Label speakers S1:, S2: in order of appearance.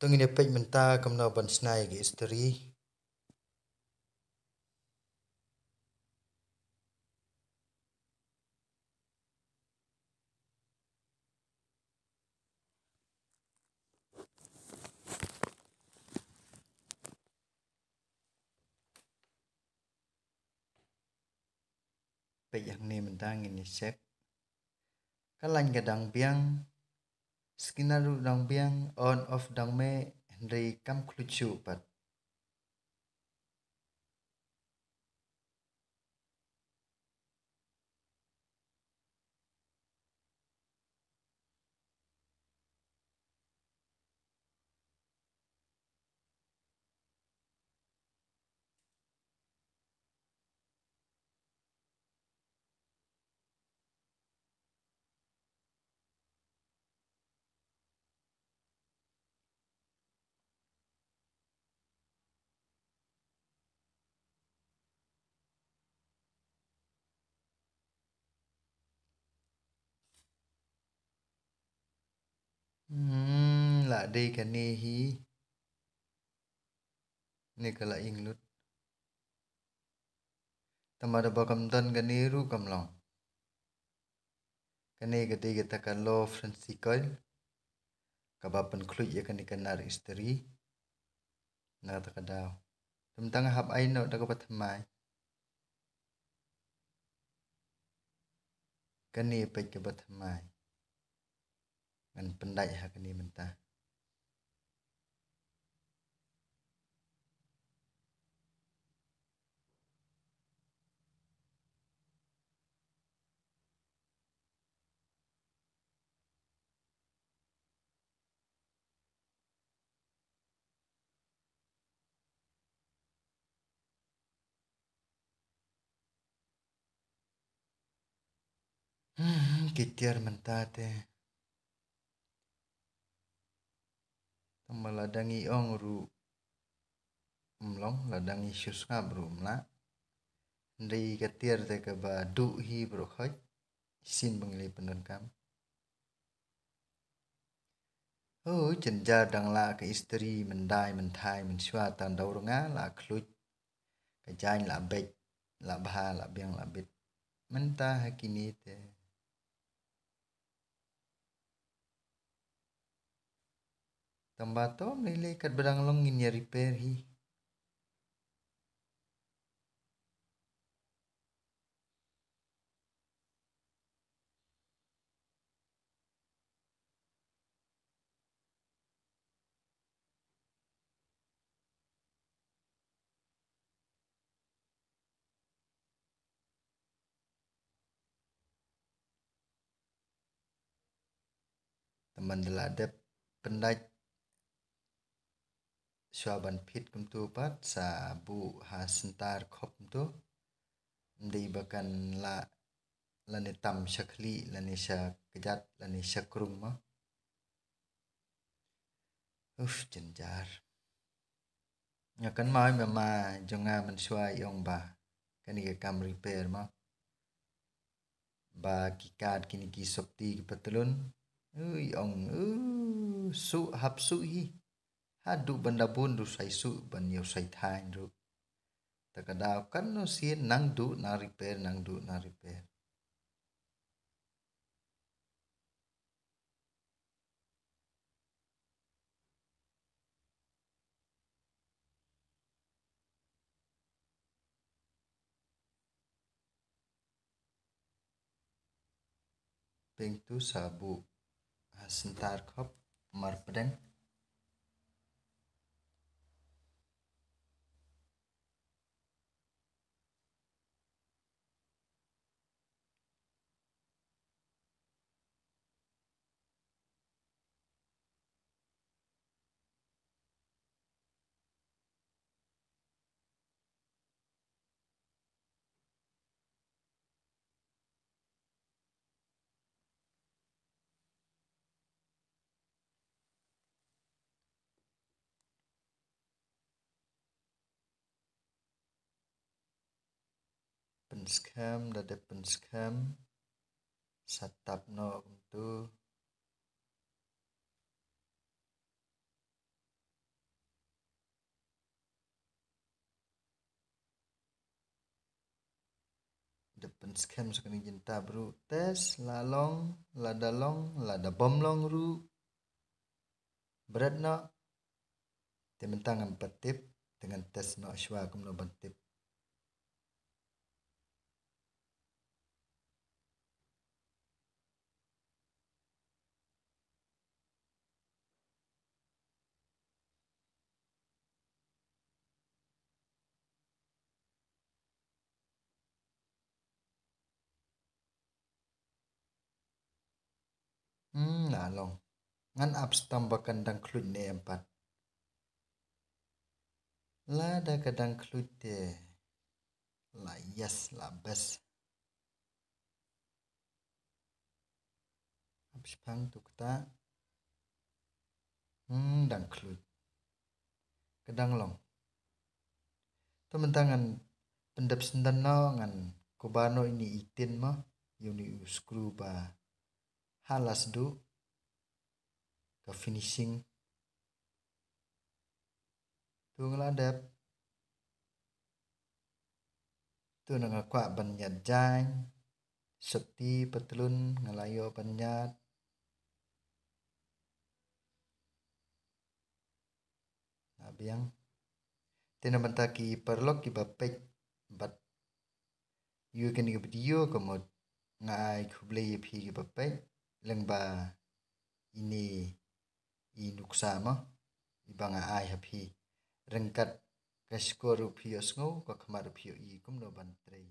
S1: Tungin pej menta kamna ban snai ge istri. Pej yang ni menta ngini sep. Kalan gadang biang skinaru dang biang on off dang me Henry kam klucu pat. La dei kani hi. Ni kala inglut. Tamada bakam tan kani ru kamlong. Kani ketiga takkan lo Franciscoil. Kabapan kluj ya kani kanar istri. Na takadaw. Tentang hap aino dakapat hamai. Kani pej kabat hamai. Ngan pendai ha kani mentah. Kitiar mentah te. Tama ladangi ong ru umlong ladangi syus ngab ru umla. Ndai katiar te ka ba du hi bro khoj. Sin bangli pendan kam. Oh cenja dang la ke istri mendai menthai mensua tan daurunga la kluj. Kajain la bej la bha la biang la bit. Mentah hakini te. Tambato nilai kat bedang long in ya repair hi. Teman deladep pendai swaban fit kum tu pat sa bu ha sentar khop tu. Ndai bakan la lani tam syakli lani syak kejat lani syakrung ma. Cenjar. Ngakan mau mama jonga mensua yong ba. Kani ke kam repair ma. Ba kikat kini ki sopti ki petelun. Ong su hap su hi. Hadu benda bundu sai su ban yo sai thain ru. Takadaw kan no sien nang du na repair nang du na repair. Peng tu sabu sentar khop mar pedang. Penskam dada penskam satap no tu pen scam sekali jinta bro tes lalong lada bom long ru berat no tementangan petip dengan tes no shwa kum no bantip. Lalong ngan apps tambakan dang klut ne empat lada kadang klut te la yes la bes apps pang tukta dang klut kadang long tementangan pendap sendan no ngan kubano ini itin mo yuni skru ba halas du ke finishing tu ngeladap tu nangakwa banyat jang septi petelun ngelayo banyat abiang tena mentaki perlok ki bapek bat yu kini video komod ngai kuble phi ki bapek lengba ini i nuksa mo ibanga ai happy rengkat kaskor phi osngo ko khamar phi i kumno bantrei